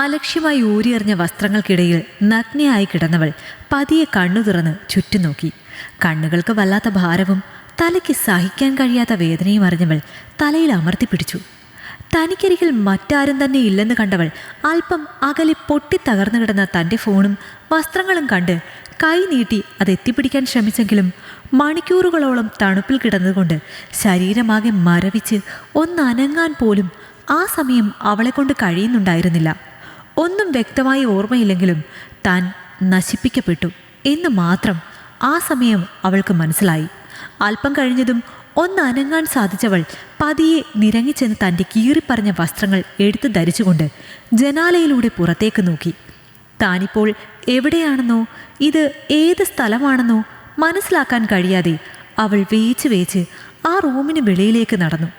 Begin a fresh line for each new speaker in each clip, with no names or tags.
അലക്ഷ്യമായി ഊരിയെറിഞ്ഞ വസ്ത്രങ്ങൾക്കിടയിൽ നഗ്നയായി കിടന്നവൾ പതിയെ കണ്ണു തുറന്ന് ചുറ്റും നോക്കി. കണ്ണുകൾക്ക് വല്ലാത്ത ഭാരവും തലയ്ക്ക് സഹിക്കാൻ കഴിയാത്ത വേദനയും അറിഞ്ഞവൾ തലയിൽ അമർത്തിപ്പിടിച്ചു. തനിക്കരികിൽ മറ്റാരും തന്നെ ഇല്ലെന്ന് കണ്ടവൾ അല്പം അകലെ പൊട്ടിത്തകർന്നു കിടന്ന തൻ്റെ ഫോണും വസ്ത്രങ്ങളും കണ്ട് കൈ നീട്ടി അതെത്തിപ്പിടിക്കാൻ ശ്രമിച്ചെങ്കിലും മണിക്കൂറുകളോളം തണുപ്പിൽ കിടന്നുകൊണ്ട് ശരീരമാകെ മരവിച്ച് ഒന്നനങ്ങാൻ പോലും ആ സമയം അവളെ കൊണ്ട് കഴിയുന്നുണ്ടായിരുന്നില്ല. ഒന്നും വ്യക്തമായി ഓർമ്മയില്ലെങ്കിലും താൻ നശിപ്പിക്കപ്പെട്ടു എന്ന് മാത്രം ആ സമയം അവൾക്ക് മനസ്സിലായി. അല്പം കഴിഞ്ഞതും ഒന്നനങ്ങാൻ സാധിച്ചവൾ പതിയെ നിരങ്ങിച്ചെന്ന് തൻ്റെ കീറിപ്പറഞ്ഞ വസ്ത്രങ്ങൾ എടുത്തു ധരിച്ചുകൊണ്ട് ജനാലയിലൂടെ പുറത്തേക്ക് നോക്കി. താനിപ്പോൾ എവിടെയാണെന്നോ ഇത് ഏത് സ്ഥലമാണെന്നോ മനസ്സിലാക്കാൻ കഴിയാതെ അവൾ വേച്ച് ആ റൂമിന് വെളിയിലേക്ക് നടന്നു.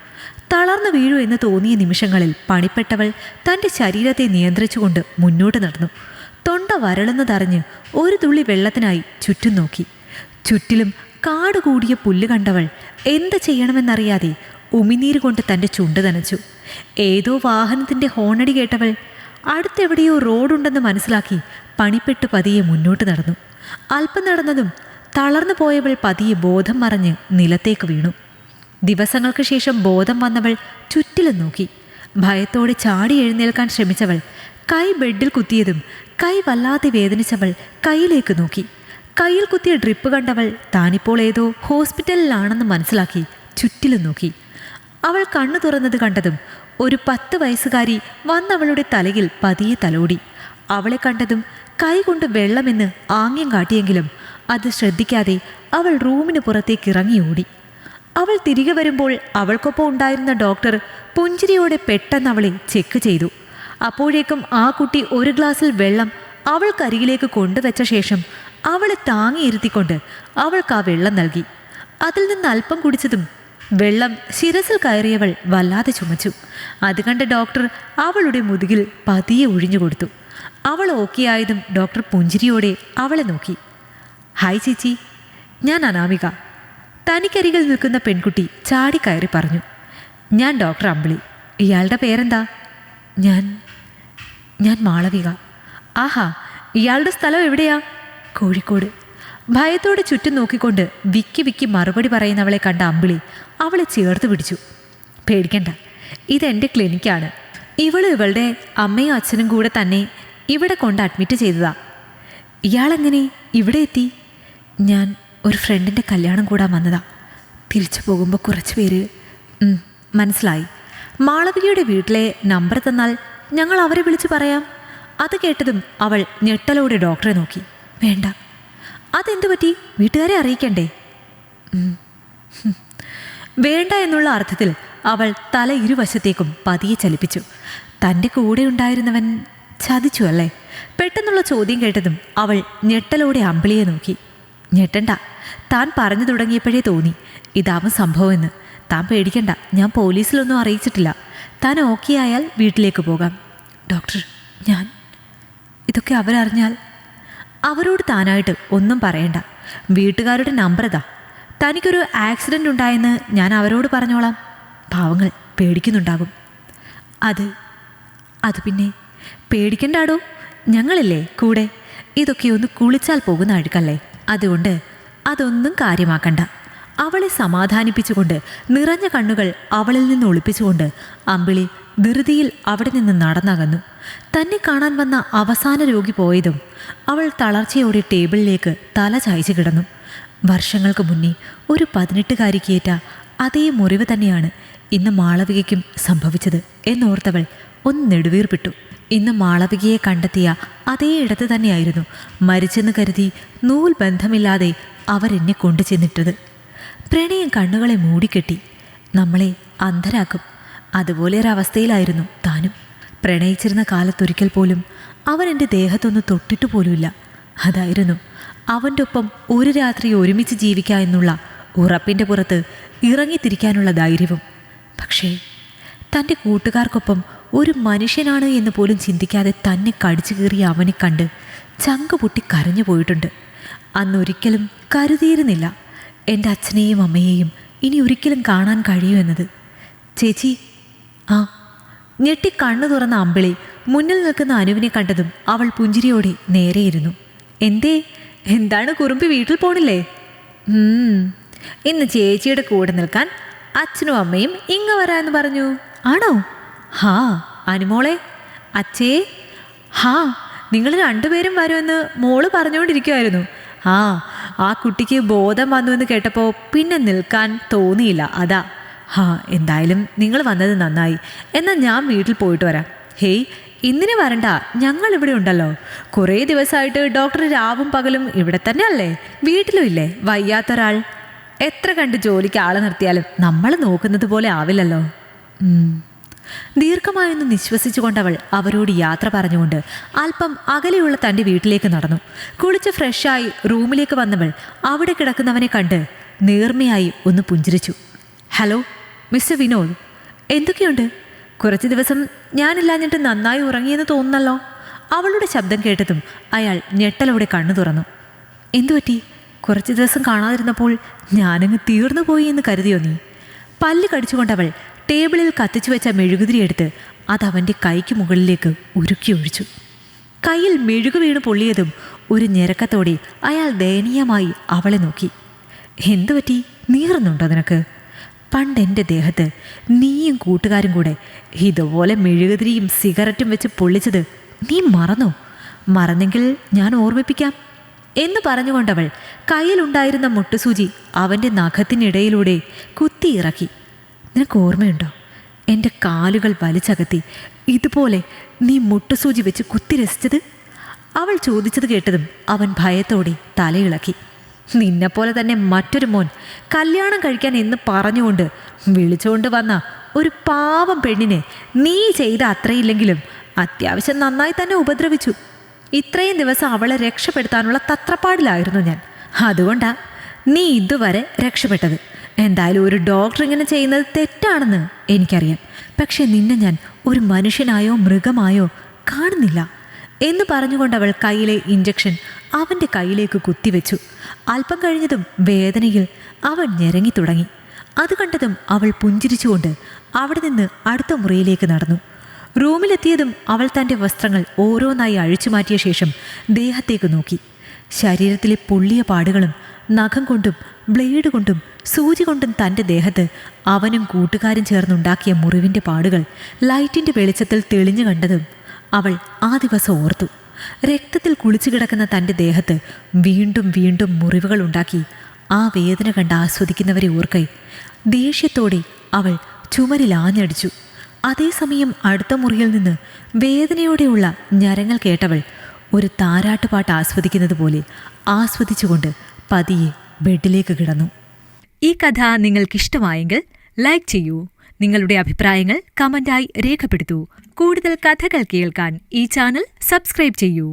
തളർന്നു വീഴൂ എന്ന് തോന്നിയ നിമിഷങ്ങളിൽ പണിപ്പെട്ടവൾ തൻ്റെ ശരീരത്തെ നിയന്ത്രിച്ചുകൊണ്ട് മുന്നോട്ട് നടന്നു. തൊണ്ട വരളുന്നതറിഞ്ഞ് ഒരു തുള്ളി വെള്ളത്തിനായി ചുറ്റും നോക്കി. ചുറ്റിലും കാട് കൂടിയ പുല്ല് കണ്ടവൾ എന്ത് ചെയ്യണമെന്നറിയാതെ ഉമിനീര് കൊണ്ട് തൻ്റെ ചുണ്ട് നനച്ചു. ഏതോ വാഹനത്തിൻ്റെ ഹോണടി കേട്ടവൾ അടുത്തെവിടെയോ റോഡുണ്ടെന്ന് മനസ്സിലാക്കി പണിപ്പെട്ട് പതിയെ മുന്നോട്ട് നടന്നു. അല്പം നടന്നതും തളർന്നു പോയവൾ പതിയെ ബോധം മറഞ്ഞ് നിലത്തേക്ക് വീണു. ദിവസങ്ങൾക്ക് ശേഷം ബോധം വന്നവൾ ചുറ്റിലും നോക്കി. ഭയത്തോടെ ചാടി എഴുന്നേൽക്കാൻ ശ്രമിച്ചവൾ കൈ ബെഡിൽ കുത്തിയതും കൈ വല്ലാതെ വേദനിച്ചവൾ കയ്യിലേക്ക് നോക്കി. കയ്യിൽ കുത്തിയ ഡ്രിപ്പ് കണ്ടവൾ താനിപ്പോൾ ഏതോ ഹോസ്പിറ്റലിലാണെന്ന് മനസ്സിലാക്കി ചുറ്റിലും നോക്കി. അവൾ കണ്ണു തുറന്നത് കണ്ടതും ഒരു 10 വയസ്സുകാരി വന്നവളുടെ തലയിൽ പതിയെ തലോടി. അവളെ കണ്ടതും കൈകൊണ്ട് വെള്ളമെന്ന് ആംഗ്യം കാട്ടിയെങ്കിലും അത് ശ്രദ്ധിക്കാതെ അവൾ റൂമിന് പുറത്തേക്ക് ഇറങ്ങി ഓടി. അവൾ തിരികെ വരുമ്പോൾ അവൾക്കൊപ്പം ഉണ്ടായിരുന്ന ഡോക്ടർ പുഞ്ചിരിയോടെ പെട്ടെന്ന് അവളെ ചെക്ക് ചെയ്തു. അപ്പോഴേക്കും ആ കുട്ടി ഒരു ഗ്ലാസ്സിൽ വെള്ളം അവൾക്കരികിലേക്ക് കൊണ്ടുവച്ച ശേഷം അവളെ താങ്ങിയിരുത്തിക്കൊണ്ട് അവൾക്ക് ആ വെള്ളം നൽകി. അതിൽ നിന്ന് അല്പം കുടിച്ചതും വെള്ളം ശിരസിൽ കയറിയവൾ വല്ലാതെ ചുമച്ചു. അത് കണ്ട ഡോക്ടർ അവളുടെ മുതുകിൽ പതിയെ ഒഴിഞ്ഞുകൊടുത്തു. അവൾ ഓക്കെ ആയതും ഡോക്ടർ പുഞ്ചിരിയോടെ അവളെ നോക്കി. ഹായ് ചേച്ചി, ഞാൻ അനാമിക. തനിക്കരികിൽ നിൽക്കുന്ന പെൺകുട്ടി ചാടിക്കയറി പറഞ്ഞു. ഞാൻ ഡോക്ടർ അമ്പിളി. ഇയാളുടെ പേരെന്താ? ഞാൻ മാളവിക. ആഹാ, ഇയാളുടെ സ്ഥലം എവിടെയാ? കോഴിക്കോട്. ഭയത്തോടെ ചുറ്റും നോക്കിക്കൊണ്ട് വിക്കി മറുപടി പറയുന്നവളെ കണ്ട അമ്പിളി അവളെ ചേർത്ത് പിടിച്ചു. പേടിക്കണ്ട, ഇതെൻ്റെ ക്ലിനിക്കാണ്. ഇവളുടെ അമ്മയും അച്ഛനും കൂടെ തന്നെ ഇവിടെ കൊണ്ട് അഡ്മിറ്റ് ചെയ്തതാ. ഇയാളെങ്ങനെ ഇവിടെ എത്തി? ഞാൻ ഒരു ഫ്രണ്ടിൻ്റെ കല്യാണം കൂടാൻ വന്നതാ. തിരിച്ചു പോകുമ്പോൾ കുറച്ച് പേര്. മനസ്സിലായി. മാളവികയുടെ വീട്ടിലെ നമ്പർ തന്നാൽ ഞങ്ങൾ അവരെ വിളിച്ച് പറയാം. അത് കേട്ടതും അവൾ ഞെട്ടലോടെ ഡോക്ടറെ നോക്കി. വേണ്ട. അതെന്തു പറ്റി? വീട്ടുകാരെ അറിയിക്കണ്ടേ? വേണ്ട എന്നുള്ള അർത്ഥത്തിൽ അവൾ തല ഇരുവശത്തേക്കും പതിയെ ചലിപ്പിച്ചു. തൻ്റെ കൂടെ ഉണ്ടായിരുന്നവൻ ചതിച്ചു അല്ലേ? പെട്ടെന്നുള്ള ചോദ്യം കേട്ടതും അവൾ ഞെട്ടലോടെ അമ്പിളിയെ നോക്കി. ഞെട്ടണ്ട, താൻ പറഞ്ഞു തുടങ്ങിയപ്പോഴേ തോന്നി ഇതാവും സംഭവമെന്ന്. താൻ പേടിക്കണ്ട, ഞാൻ പോലീസിലൊന്നും അറിയിച്ചിട്ടില്ല. താൻ ഓക്കെ ആയാൽ വീട്ടിലേക്ക് പോകാം. ഡോക്ടർ, ഇതൊക്കെ അവരറിഞ്ഞാൽ? അവരോട് താനായിട്ട് ഒന്നും പറയണ്ട. വീട്ടുകാരുടെ നമ്പർ ഇതാ. തനിക്കൊരു ആക്സിഡൻ്റ് ഉണ്ടായെന്ന് ഞാൻ അവരോട് പറഞ്ഞോളാം. പാവങ്ങൾ പേടിക്കുന്നുണ്ടാകും. അത് പിന്നെ പേടിക്കണ്ടാടോ, ഞങ്ങളില്ലേ കൂടെ. ഇതൊക്കെ ഒന്ന് കുളിച്ചാൽ പോകുന്ന അഴുക്കല്ലേ, അതുകൊണ്ട് അതൊന്നും കാര്യമാക്കണ്ട. അവളെ സമാധാനിപ്പിച്ചുകൊണ്ട് നിറഞ്ഞ കണ്ണുകൾ അവളിൽ നിന്ന് ഒളിപ്പിച്ചുകൊണ്ട് അമ്പിളി ധൃതിയിൽ അവിടെ നിന്ന് നടന്നകന്നു. തന്നെ കാണാൻ വന്ന അവസാന രോഗി പോയതും അവൾ തളർച്ചയോടെ ടേബിളിലേക്ക് തല ചായ്ച്ചു കിടന്നു. വർഷങ്ങൾക്ക് മുന്നേ ഒരു 18കാരിക്കേറ്റ അതേ മുറിവ് തന്നെയാണ് ഇന്ന് മാളവികയ്ക്കും സംഭവിച്ചത് എന്നോർത്തവൾ ഒന്ന് നെടുവീർപ്പിട്ടു. ഇന്ന് മാളവികയെ കണ്ടെത്തിയ അതേ ഇടത്ത് തന്നെയായിരുന്നു മരിച്ചെന്ന് കരുതി നൂൽ ബന്ധമില്ലാതെ അവരെന്നെ കൊണ്ടു ചെന്നിട്ടത്. പ്രണയം കണ്ണുകളെ മൂടിക്കെട്ടി നമ്മളെ അന്ധരാക്കും. അതുപോലെ ഒരവസ്ഥയിലായിരുന്നു താനും. പ്രണയിച്ചിരുന്ന കാലത്തൊരിക്കൽ പോലും അവൻ എൻ്റെ ദേഹത്തൊന്ന് തൊട്ടിട്ടു പോലുമില്ല. അതായിരുന്നു അവൻ്റെ ഒപ്പം ഒരു രാത്രി ഒരുമിച്ച് ജീവിക്കുക എന്നുള്ള ഉറപ്പിൻ്റെ പുറത്ത് ഇറങ്ങിത്തിരിക്കാനുള്ള ധൈര്യവും. പക്ഷേ തൻ്റെ കൂട്ടുകാർക്കൊപ്പം ഒരു മനുഷ്യനാണ് എന്ന് പോലും ചിന്തിക്കാതെ തന്നെ കടിച്ചു കീറിയ അവനെ കണ്ട് ചങ്ക് പൊട്ടി കരഞ്ഞു പോയിട്ടുണ്ട്. അന്നൊരിക്കലും കരുതിയിരുന്നില്ല എൻ്റെ അച്ഛനെയും അമ്മയെയും ഇനി ഒരിക്കലും കാണാൻ കഴിയുമെന്നത്. ചേച്ചി. ആ. ഞെട്ടി കണ്ണു തുറന്ന അമ്പിളി മുന്നിൽ നിൽക്കുന്ന അനുവിനെ കണ്ടതും അവൾ പുഞ്ചിരിയോടെ നേരെയിരുന്നു. എന്താണ് കുറുമ്പി, വീട്ടിൽ പോണില്ലേ? ഇന്ന് ചേച്ചിയുടെ കൂടെ നിൽക്കാൻ അച്ഛനും അമ്മയും ഇങ്ങ് വരാമെന്ന് പറഞ്ഞു. ആണോ? ഹാ. അനുമോളെ, അച്ഛേ. ഹാ, നിങ്ങൾ രണ്ടുപേരും വരുമെന്ന് മോള് പറഞ്ഞുകൊണ്ടിരിക്കുമായിരുന്നു. ആ കുട്ടിക്ക് ബോധം വന്നുവെന്ന് കേട്ടപ്പോൾ പിന്നെ നിൽക്കാൻ തോന്നിയില്ല, അതാ. എന്തായാലും നിങ്ങൾ വന്നത് നന്നായി. എന്നാൽ ഞാൻ വീട്ടിൽ പോയിട്ട് വരാം. ഹേയ്, ഇന്നിനെ വരണ്ട, ഞങ്ങൾ ഇവിടെ ഉണ്ടല്ലോ. കുറേ ദിവസമായിട്ട് ഡോക്ടർ രാവും പകലും ഇവിടെ തന്നെ അല്ലേ? വീട്ടിലും ഇല്ലേ വയ്യാത്തൊരാൾ? എത്ര കണ്ട് ജോലിക്ക് ആളെ നിർത്തിയാലും നമ്മൾ നോക്കുന്നത് പോലെ ആവില്ലല്ലോ. ദീർഘമായൊന്ന് നിശ്വസിച്ചുകൊണ്ടവൾ അവരോട് യാത്ര പറഞ്ഞുകൊണ്ട് അല്പം അകലെയുള്ള തൻ്റെ വീട്ടിലേക്ക് നടന്നു. കുളിച്ച് ഫ്രഷായി റൂമിലേക്ക് വന്നവൾ അവിടെ കിടക്കുന്നവനെ കണ്ട് നേർമയായി ഒന്ന് പുഞ്ചിരിച്ചു. ഹലോ മിസ്റ്റർ വിനോദ്, എന്തൊക്കെയുണ്ട്? കുറച്ച് ദിവസം ഞാനില്ലാഞ്ഞിട്ട് നന്നായി ഉറങ്ങിയെന്ന് തോന്നുന്നല്ലോ. അവളുടെ ശബ്ദം കേട്ടതും അയാൾ ഞെട്ടലോടെ കണ്ണു തുറന്നു. എന്തുപറ്റി? കുറച്ച് ദിവസം കാണാതിരുന്നപ്പോൾ ഞാനങ്ങ് തീർന്നു പോയി എന്ന് കരുതിയോ നീ? പല്ല് കടിച്ചുകൊണ്ടവൾ ടേബിളിൽ കത്തിച്ചു വെച്ച മെഴുകുതിരി എടുത്ത് അതവൻ്റെ കൈക്ക് മുകളിലേക്ക് ഉരുക്കി ഒഴിച്ചു. കയ്യിൽ മെഴുകു വീണ് പൊള്ളിയതും ഒരു ഞെരക്കത്തോടെ അയാൾ ദയനീയമായി അവളെ നോക്കി. എന്തുപറ്റി? നീറുന്നുണ്ടോ നിനക്ക്? പണ്ടെൻ്റെ ദേഹത്ത് നീയും കൂട്ടുകാരും കൂടെ ഇതുപോലെ മെഴുകുതിരിയും സിഗരറ്റും വെച്ച് പൊള്ളിച്ചത് നീ മറന്നോ? മറന്നെങ്കിൽ ഞാൻ ഓർമ്മിപ്പിക്കാം എന്ന് പറഞ്ഞുകൊണ്ടവൾ കയ്യിലുണ്ടായിരുന്ന മുട്ടുസൂചി അവൻ്റെ നഖത്തിനിടയിലൂടെ കുത്തിയിറക്കി. നിനക്ക് ഓർമ്മയുണ്ടോ? എൻ്റെ കാലുകൾ വലിച്ചകത്തി ഇതുപോലെ നീ മുട്ടുസൂചി വെച്ച് കുത്തി രസിച്ചത്? അവൾ ചോദിച്ചത് കേട്ടതും അവൻ ഭയത്തോടെ തലയിളക്കി. നിന്നെപ്പോലെ തന്നെ മറ്റൊരു മോൻ കല്യാണം കഴിക്കാൻ എന്ന് പറഞ്ഞുകൊണ്ട് വിളിച്ചുകൊണ്ട് വന്ന ഒരു പാവം പെണ്ണിനെ നീ ചെയ്ത അത്രയില്ലെങ്കിലും അത്യാവശ്യം നന്നായി തന്നെ ഉപദ്രവിച്ചു. ഇത്രയും ദിവസം അവളെ രക്ഷപ്പെടുത്താനുള്ള തത്രപ്പാടിലായിരുന്നു ഞാൻ. അതുകൊണ്ടാ നീ ഇതുവരെ രക്ഷപ്പെട്ടത്. എന്തായാലും ഒരു ഡോക്ടർ ഇങ്ങനെ ചെയ്യുന്നത് തെറ്റാണെന്ന് എനിക്കറിയാം. പക്ഷെ നിന്നെ ഞാൻ ഒരു മനുഷ്യനായോ മൃഗമായോ കാണുന്നില്ല എന്ന് പറഞ്ഞുകൊണ്ടവൾ കയ്യിലെ ഇഞ്ചക്ഷൻ അവൻ്റെ കയ്യിലേക്ക് കുത്തിവെച്ചു. അല്പം കഴിഞ്ഞതും വേദനയിൽ അവൻ ഞെരങ്ങി തുടങ്ങി. അത് കണ്ടതും അവൾ പുഞ്ചിരിച്ചുകൊണ്ട് അവിടെ നിന്ന് അടുത്ത മുറിയിലേക്ക് നടന്നു. റൂമിലെത്തിയതും അവൾ തൻ്റെ വസ്ത്രങ്ങൾ ഓരോന്നായി അഴിച്ചു മാറ്റിയ ശേഷം ദേഹത്തേക്ക് നോക്കി. ശരീരത്തിലെ പൊള്ളിയ പാടുകളും നഖം കൊണ്ടും ബ്ലേഡ് കൊണ്ടും സൂചി കൊണ്ടും തൻ്റെ ദേഹത്ത് അവനും കൂട്ടുകാരും ചേർന്നുണ്ടാക്കിയ മുറിവിൻ്റെ പാടുകൾ ലൈറ്റിൻ്റെ വെളിച്ചത്തിൽ തെളിഞ്ഞു കണ്ടതും അവൾ ആ ദിവസം ഓർത്തു. രക്തത്തിൽ കുളിച്ചു കിടക്കുന്ന തൻ്റെ ദേഹത്ത് വീണ്ടും വീണ്ടും മുറിവുകൾ ഉണ്ടാക്കി ആ വേദന കണ്ട് ആസ്വദിക്കുന്നവരെ ഓർക്കൈ ദേഷ്യത്തോടെ അവൾ ചുമരിൽ ആഞ്ഞടിച്ചു. അതേസമയം അടുത്ത മുറിയിൽ നിന്ന് വേദനയോടെയുള്ള ഞരങ്ങൾ കേട്ടവൾ ഒരു താരാട്ടുപാട്ട് ആസ്വദിക്കുന്നത് പോലെ ആസ്വദിച്ചുകൊണ്ട് പതിയെ ബെഡിലേക്ക് കിടന്നു. ഈ കഥ നിങ്ങൾക്കിഷ്ടമായെങ്കിൽ ലൈക്ക് ചെയ്യൂ. നിങ്ങളുടെ അഭിപ്രായങ്ങൾ കമന്റായി രേഖപ്പെടുത്തൂ. കൂടുതൽ കഥകൾ കേൾക്കാൻ ഈ ചാനൽ സബ്സ്ക്രൈബ് ചെയ്യൂ.